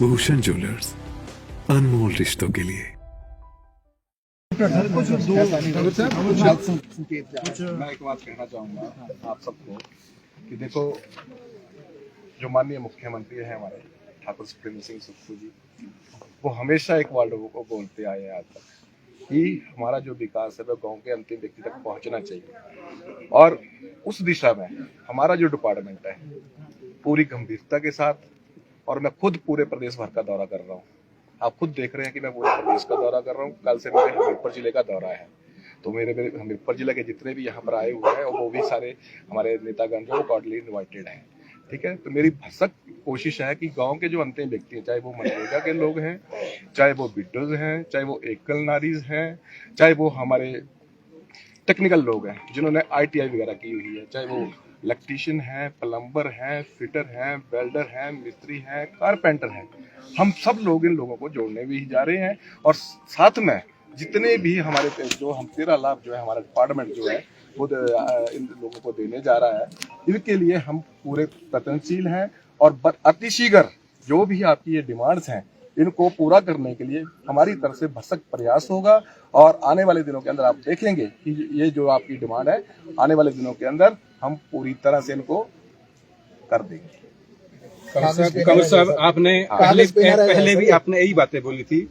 Bhushan jewellers, अनमोल रिश्तों के लिए। मैं एक बात कहना चाहूँगा आप सबको कि देखो, जो माननीय मुख्यमंत्री हैं हमारे ठाकुर सुखविंदर सिंह सुक्खू जी, वो हमेशा एक वर्ड को बोलते आए हैं आज तक कि हमारा जो विकास है वो गांव के अंतिम व्यक्ति तक पहुंचना चाहिए। और उस दिशा में हमारा जो डिपार्टमेंट है पूरी गंभीरता के साथ, और मैं खुद पूरे प्रदेश भर का दौरा कर रहा हूँ। आप खुद देख रहे हैं कि मैं पूरे प्रदेश का दौरा कर रहा हूँ। कल से मेरे हमीरपुर जिले का दौरा है, तो मेरे हमीरपुर जिले के जितने भी यहाँ पर आए हुए हैं वो भी सारे हमारे नेतागण जो कॉर्डियली इन्वाइटेड हैं। ठीक है, तो मेरी भरसक कोशिश है कि गांव के जो अंतिम व्यक्ति हैं, चाहे वो मनरेगा के लोग हैं, चाहे वो विडोज हैं, चाहे वो एकल नारीज हैं, चाहे वो हमारे टेक्निकल लोग हैं जिन्होंने ITI वगैरह की हुई है, चाहे वो इलेक्ट्रीशियन है, प्लम्बर है, फिटर हैं, वेल्डर हैं, मिस्त्री हैं, कारपेंटर हैं, हम सब लोग इन लोगों को जोड़ने भी जा रहे हैं। और साथ में जितने भी हमारे जो हम 13 लाख जो है हमारा डिपार्टमेंट जो है वो इन लोगों को देने जा रहा है, इनके लिए हम पूरे प्रयत्नशील हैं। और अतिशीघ्र जो भी आपकी ये डिमांड्स हैं इनको पूरा करने के लिए हमारी तरफ से भरसक प्रयास होगा। और आने वाले दिनों के अंदर आप देखेंगे कि ये जो आपकी डिमांड है आने वाले दिनों के अंदर हम पूरी तरह से इनको कर देंगे। कंवर साहब, आपने पहले भी आपने यही बातें बोली थी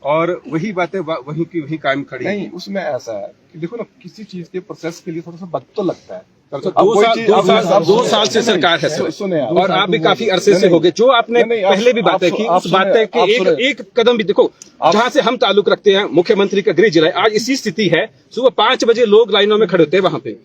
और वही बातें वहीं की वहीं कायम खड़ी नहीं। उसमें ऐसा है कि देखो ना, किसी चीज के प्रोसेस के लिए थोड़ा सा वक्त तो लगता है। तो 2 साल से सरकार है सुने और आप भी काफी अरसे से हो गए। जो आपने पहले भी बातें की, उस बातें के एक कदम भी देखो, जहां से हम ताल्लुक रखते हैं मुख्यमंत्री का गृह जिला, आज इसी स्थिति है। सुबह 5 बजे लोग लाइनों में खड़े होते हैं, वहां पे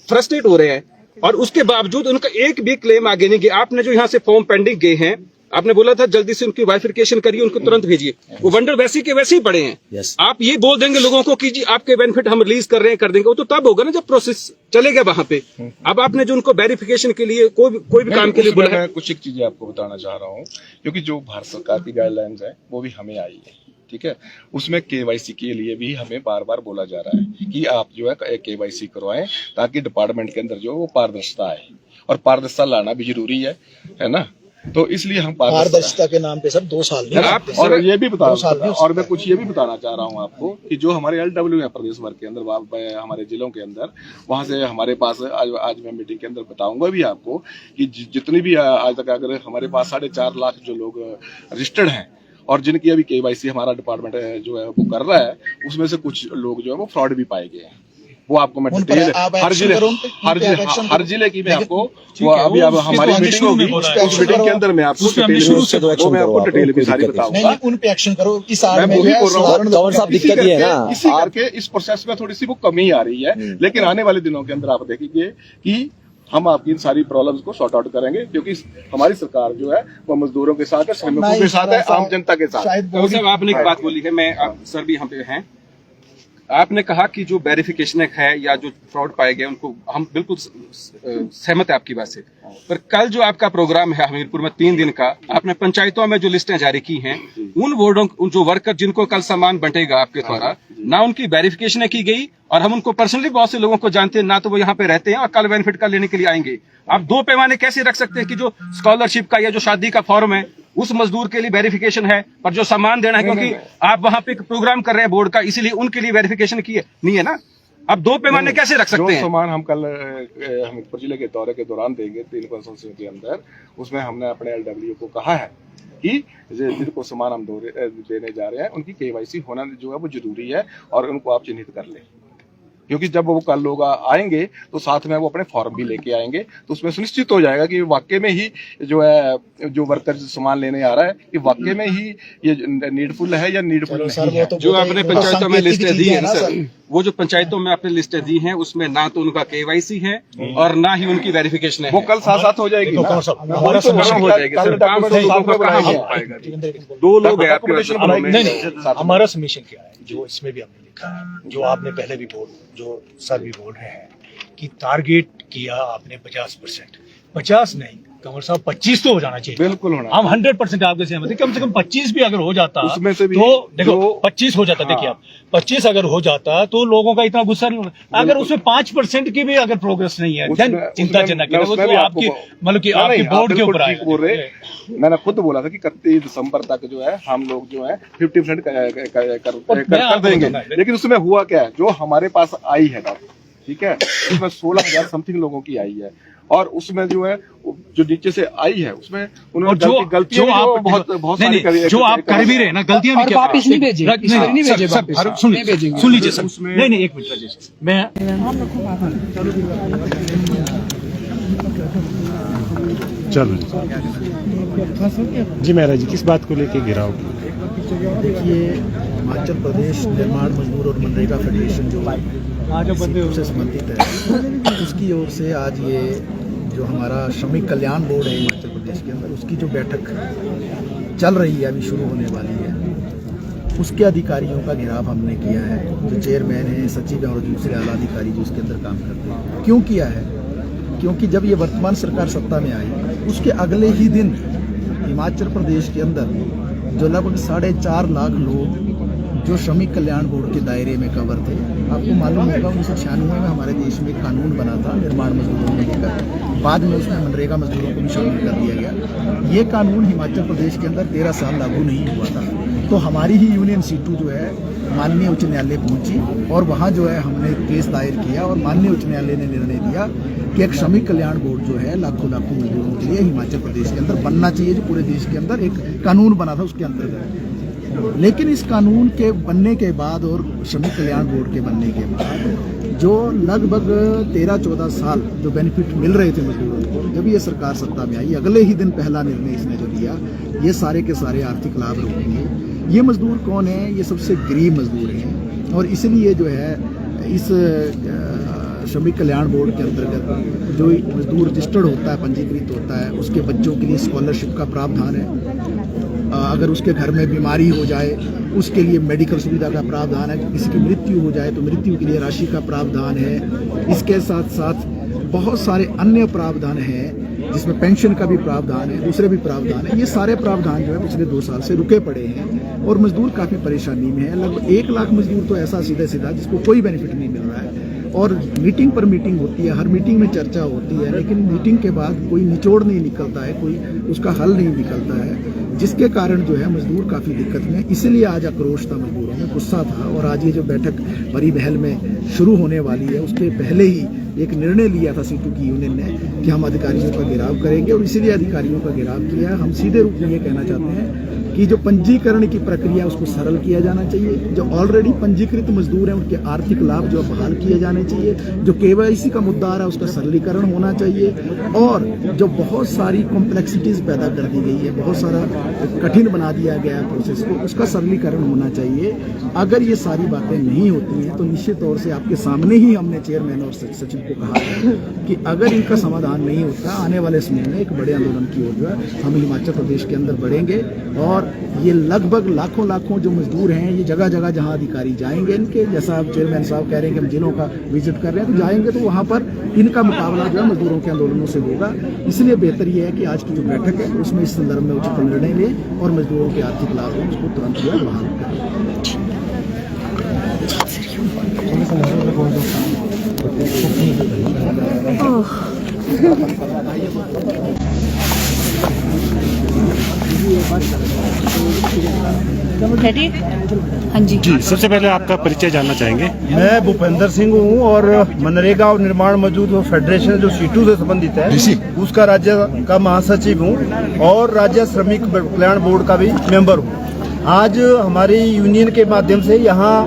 फ्रस्ट्रेट हो रहे हैं और उसके बावजूद उनका एक भी क्लेम आगे नहीं गया। आपने जो यहाँ से फॉर्म पेंडिंग गए हैं, आपने बोला था जल्दी से उनकी वाइफिकेशन करिए, उनको तुरंत भेजिए, वो वंडर वैसे के वैसे ही पड़े हैं। आप ये बोल देंगे लोगों को कि जी आपके बेनिफिट हम रिलीज कर रहे हैं, कर देंगे, वो तो तब होगा ना जब प्रोसेस चलेगा वहां पे। अब आपने जो उनको वेरिफिकेशन के लिए कोई भी काम के लिए बोला है। मैं कुछ एक चीजें आपको बताना चाह रहा हूँ, क्योंकि जो भारत सरकार की गाइडलाइंस है वो भी हमें आई है। ठीक है, उसमें KYC के लिए भी हमें बार बार बोला जा रहा है कि आप जो है KYC करवाएं ताकि डिपार्टमेंट के अंदर जो वो पारदर्शिता आए, और पारदर्शिता लाना भी जरूरी है ना। तो इसलिए हम पारदर्शिता के नाम पे सर 2 साल आप, और ये भी बता, और मैं कुछ ये भी बताना चाह रहा हूँ आपको कि जो हमारे LW है प्रदेश भर के अंदर, हमारे जिलों के अंदर, वहां से हमारे पास आज मैं मीटिंग के अंदर बताऊंगा भी आपको कि जितनी भी आज तक अगर हमारे पास 4.5 लाख जो लोग रजिस्टर्ड हैं और जिनकी अभी KYC हमारा डिपार्टमेंट जो है वो कर रहा है, उसमें से कुछ लोग जो है वो फ्रॉड भी पाए गए हैं। वो आपको मैं डिटेल हर जिले की मैं आपको अभी अब हमारी मीटिंग होगी, उस मीटिंग के अंदर मैं आपको डिटेल भी सारी बताऊंगा। उन पे एक्शन करो। मैं वही बोल रहा हूँ, कंवर साहब, दिक्कत ये है ना, इसी करके इस प्रोसेस में थोड़ी सी वो कमी आ रही है, लेकिन आने वाले दिनों के अंदर आप देखेंगे कि हम आपकी इन सारी प्रॉब्लम्स को सॉर्ट आउट करेंगे, क्योंकि हमारी सरकार जो है वो मजदूरों के साथ है, श्रमिकों के साथ है, आम जनता के साथ। साहब, आपने एक बात बोली है, मैं सर भी हम पे हैं, आपने कहा कि जो वेरिफिकेशन है या जो फ्रॉड पाए गए उनको हम बिल्कुल सहमत है आपकी बात से। पर कल जो आपका प्रोग्राम है हमीरपुर में 3 दिन का, आपने पंचायतों में जो लिस्टें जारी की हैं, उन वार्डों जो वर्कर जिनको कल सामान बंटेगा आपके द्वारा, ना उनकी वेरिफिकेशन की गई, और हम उनको पर्सनली बहुत से लोगों को जानते हैं, ना तो वो यहाँ पे रहते हैं और कल बेनिफिट का लेने के लिए आएंगे। आप 2 पैमाने कैसे रख सकते हैं कि जो स्कॉलरशिप का या जो शादी का फॉर्म है उस मजदूर के लिए वेरिफिकेशन है, पर जो सामान देना है, क्योंकि आप वहां पे प्रोग्राम कर रहे हैं बोर्ड का, इसीलिए उनके लिए वेरिफिकेशन की है नहीं है ना। अब 2 पैमाने कैसे रख सकते हैं? जो सामान हम कल हमीरपुर जिले के दौरे के दौरान देंगे 3 कंसोर्शियम के अंदर, उसमें हमने अपने LW को कहा है कि जिनको सामान हम देने जा रहे हैं उनकी KYC होना जो है वो जरूरी है, और उनको आप चिन्हित कर लें, क्योंकि जब वो कल लोग आएंगे तो साथ में वो अपने फॉर्म भी लेके आएंगे, तो उसमें सुनिश्चित हो जाएगा कि वाकई में ही जो है जो वर्कर सामान लेने आ रहा है कि वाकई में ही ये नीडफुल है या नीडफुल नहीं है। जो आपने पंचायतों में लिस्टें दी है ना सर, वो जो पंचायतों में आपने लिस्टें दी हैं उसमें ना तो उनका KYC है और ना ही उनकी वेरिफिकेशन है। वो कल साथ हो जाएगी, हो जाएगी सर। 500 लोगों को कहाँ हो पाएगा? 2 लोग हैं आपके। हमारा सबमिशन क्या है, जो इसमें भी हमने लिखा है, जो आपने पहले भी जो सर भी बोल रहे हैं कि टारगेट किया आपने 50%, 50 नहीं, कंवर साहब 25 तो हो जाना चाहिए। बिल्कुल होना। हम 100% आपके सहमत हैं, कम से कम 25 भी अगर हो जाता उसमें से भी तो देखो जो- 25 हो जाता, देखिए हाँ। आप 25 अगर हो जाता तो लोगों का इतना गुस्सा नहीं होता। अगर उसमें 5% की भी अगर प्रोग्रेस नहीं है देन चिंता उसमें- करें, वो उसमें तो भी आपकी मतलब कि नहीं, आपके नहीं, बोर्ड आप के ऊपर बिल्कुल ठीक बोल रहे आएगा। हैं। मैंने खुद बोला था कि 31 दिसंबर तक जो है हम लोग जो है 50% कर देंगे, लेकिन उसमें हुआ क्या है, जो हमारे पास आई है ना, ठीक है, उसमें 16,000 समथिंग लोगों की आई है, और उसमें जो है जो नीचे से आई है उसमें उन्होंने और जो गलतियां जो आप बहुत नहीं, सारी नहीं, जो आप कर भी रहे हैं ना, गलतियां भी और क्या वापस नहीं भेजे, नहीं, इस बार नहीं भेजे सर, वापस। सर, सुन नहीं भेजेंगे। सुन लीजिए सर, उसमें- नहीं नहीं एक मिनट राजेश, मैं चलो जी महाराज जी, किस बात को लेके गिराव? देखिए, हिमाचल प्रदेश निर्माण मजदूर और मनरेगा फेडरेशन जो से संबंधित है, उसकी ओर से आज ये जो हमारा श्रमिक कल्याण बोर्ड है हिमाचल प्रदेश के अंदर, उसकी जो बैठक चल रही है, अभी शुरू होने वाली है, उसके अधिकारियों का घेराव हमने किया है। जो चेयरमैन है, सचिव है और दूसरे आला अधिकारी जो इसके अंदर काम करते हैं। क्यों किया है? क्योंकि जब ये वर्तमान सरकार सत्ता में आई, उसके अगले ही दिन हिमाचल प्रदेश के अंदर जो लगभग 4.5 लाख लोग जो श्रमिक कल्याण बोर्ड के दायरे में कवर थे, आपको मालूम होगा 1996 में हमारे देश में कानून बना था निर्माण मजदूरों को लेकर, बाद में उसमें मनरेगा मजदूरों को भी शामिल कर दिया गया। ये कानून हिमाचल प्रदेश के अंदर 13 साल लागू नहीं हुआ था, तो हमारी ही यूनियन सीटू जो है माननीय उच्च न्यायालय पहुंची और वहाँ जो है हमने केस दायर किया और माननीय उच्च न्यायालय ने निर्णय दिया कि एक श्रमिक कल्याण बोर्ड जो है लाखों लाखों मजदूरों के लिए हिमाचल प्रदेश के अंदर बनना चाहिए, जो पूरे देश के अंदर एक कानून बना था उसके अंतर्गत। लेकिन इस कानून के बनने के बाद और श्रमिक कल्याण बोर्ड के बनने के बाद जो लगभग 13-14 साल जो बेनिफिट मिल रहे थे मजदूरों को, जब ये सरकार सत्ता में आई, अगले ही दिन पहला निर्णय इसने जो लिया, ये सारे के सारे आर्थिक लाभ रोकेंगे। ये मजदूर कौन है? ये सबसे गरीब मजदूर हैं, और इसलिए जो है इस श्रमिक कल्याण बोर्ड के अंतर्गत जो मजदूर रजिस्टर्ड होता है, पंजीकृत होता है, उसके बच्चों के लिए स्कॉलरशिप का प्रावधान है। अगर उसके घर में बीमारी हो जाए उसके लिए मेडिकल सुविधा का प्रावधान है, किसी की मृत्यु हो जाए तो मृत्यु के लिए राशि का प्रावधान है। इसके साथ साथ बहुत सारे अन्य प्रावधान हैं, जिसमें पेंशन का भी प्रावधान है, दूसरे भी प्रावधान है। ये सारे प्रावधान जो है पिछले 2 साल से रुके पड़े हैं और मजदूर काफ़ी परेशानी में है। लगभग 1 लाख मजदूर तो ऐसा सीधा सीधा जिसको कोई बेनिफिट नहीं मिल रहा है, और मीटिंग पर मीटिंग होती है, हर मीटिंग में चर्चा होती है, लेकिन मीटिंग के बाद कोई निचोड़ नहीं निकलता है, कोई उसका हल नहीं निकलता है, जिसके कारण जो है मजदूर काफ़ी दिक्कत में। इसलिए आज आक्रोश था मजदूरों में, गुस्सा था, और आज ये जो बैठक परी महल में शुरू होने वाली है, उसके पहले ही एक निर्णय लिया था सीटू की यूनियन ने कि हम अधिकारियों का घेराव करेंगे, और इसीलिए अधिकारियों का घेराव किया है। हम सीधे रूप में ये कहना चाहते हैं कि जो पंजीकरण की प्रक्रिया उसको सरल किया जाना चाहिए, जो ऑलरेडी पंजीकृत मजदूर हैं उनके आर्थिक लाभ जो बहाल किए जाने चाहिए, जो केवाईसी का मुद्दा आ रहा है उसका सरलीकरण होना चाहिए, और जो बहुत सारी कॉम्प्लेक्सिटीज पैदा कर दी गई है, बहुत सारा कठिन बना दिया गया है प्रोसेस को, उसका सरलीकरण होना चाहिए। अगर ये सारी बातें नहीं होती हैं तो निश्चित तौर से आपके सामने ही हमने चेयरमैन और सचिव को कहा है कि अगर इनका समाधान नहीं होता, आने वाले समय में एक बड़े आंदोलन की ओर जो है हम हिमाचल प्रदेश के अंदर बढ़ेंगे। और ये लगभग लाखों जो मजदूर हैं, ये जगह जगह जहां अधिकारी जाएंगे इनके, जैसा आप चेयरमैन साहब कह रहे हैं कि हम जिलों का विजिट कर रहे हैं, तो जाएंगे तो वहां पर इनका मुकाबला जो है मजदूरों के आंदोलनों से होगा। इसलिए बेहतर यह है कि आज की जो बैठक है उसमें इस संदर्भ में उचित निर्णय लें और मजदूरों के आर्थिक लाभ हो उसको तुरंत जो है बहाल करें। रेडी? हाँ जी। जी, सबसे पहले आपका परिचय जानना चाहेंगे। मैं भूपेंद्र सिंह हूँ और मनरेगा और निर्माण मजदूर फेडरेशन जो सीटू से संबंधित है उसका राज्य का महासचिव हूँ और राज्य श्रमिक कल्याण बोर्ड का भी मेंबर हूँ। आज हमारी यूनियन के माध्यम से यहाँ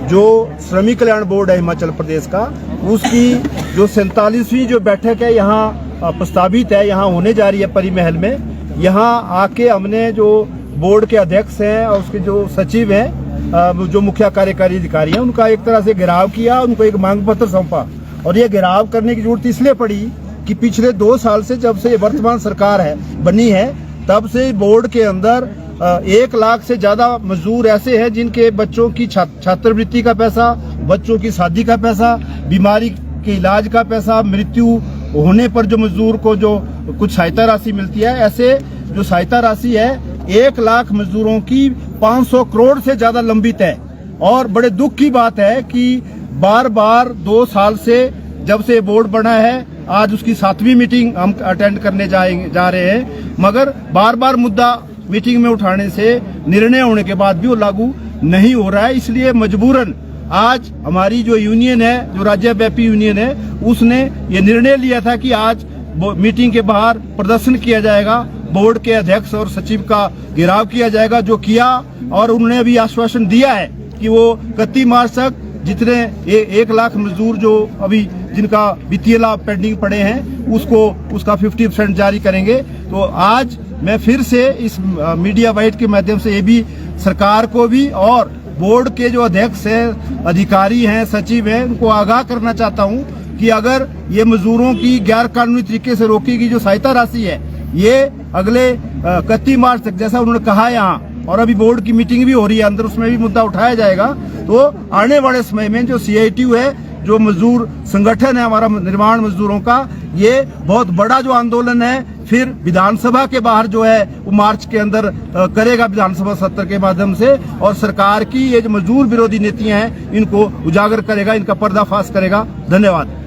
जो श्रमिक कल्याण बोर्ड है हिमाचल प्रदेश का, उसकी जो 47वीं जो बैठक है यहाँ प्रस्तावित है, यहाँ होने जा रही है परी महल में। यहाँ आके हमने जो बोर्ड के अध्यक्ष हैं और उसके जो सचिव हैं, जो मुख्य कार्यकारी अधिकारी हैं, उनका एक तरह से घेराव किया, उनको एक मांग पत्र सौंपा। और ये घेराव करने की जरूरत इसलिए पड़ी कि पिछले 2 साल से जब से वर्तमान सरकार है बनी है, तब से बोर्ड के अंदर 1 लाख से ज्यादा मजदूर ऐसे हैं जिनके बच्चों की छात्रवृत्ति का पैसा, बच्चों की शादी का पैसा, बीमारी के इलाज का पैसा, मृत्यु होने पर जो मजदूर को जो कुछ सहायता राशि मिलती है, ऐसे जो सहायता राशि है 1 लाख मजदूरों की 500 करोड़ से ज्यादा लंबित है। और बड़े दुख की बात है कि बार बार 2 साल से जब से बोर्ड बना है, आज उसकी 7वीं मीटिंग हम अटेंड करने जा रहे हैं, मगर बार बार मुद्दा मीटिंग में उठाने से निर्णय होने के बाद भी वो लागू नहीं हो रहा है। इसलिए मजबूरन आज हमारी जो यूनियन है, जो राज्यव्यापी यूनियन है, उसने ये निर्णय लिया था कि आज मीटिंग के बाहर प्रदर्शन किया जाएगा, बोर्ड के अध्यक्ष और सचिव का घेराव किया जाएगा, जो किया। और उन्होंने अभी आश्वासन दिया है कि वो 31 मार्च तक जितने 1 लाख मजदूर जो अभी जिनका वित्तीय लाभ पेंडिंग पड़े हैं, उसका 50% जारी करेंगे। तो आज मैं फिर से इस मीडिया वाइट के माध्यम से ये भी सरकार को भी और बोर्ड के जो अध्यक्ष हैं, अधिकारी हैं, सचिव हैं, उनको आगाह करना चाहता हूं कि अगर ये मजदूरों की गैर कानूनी तरीके से रोकी गई जो सहायता राशि है, ये अगले 31 मार्च तक, जैसा उन्होंने कहा यहाँ, और अभी बोर्ड की मीटिंग भी हो रही है अंदर, उसमें भी मुद्दा उठाया जाएगा। तो आने वाले समय में जो CITU है, जो मजदूर संगठन है हमारा निर्माण मजदूरों का, ये बहुत बड़ा जो आंदोलन है फिर विधानसभा के बाहर जो है वो मार्च के अंदर करेगा, विधानसभा सत्र के माध्यम से, और सरकार की ये जो मजदूर विरोधी नीतियां हैं इनको उजागर करेगा, इनका पर्दाफाश करेगा। धन्यवाद।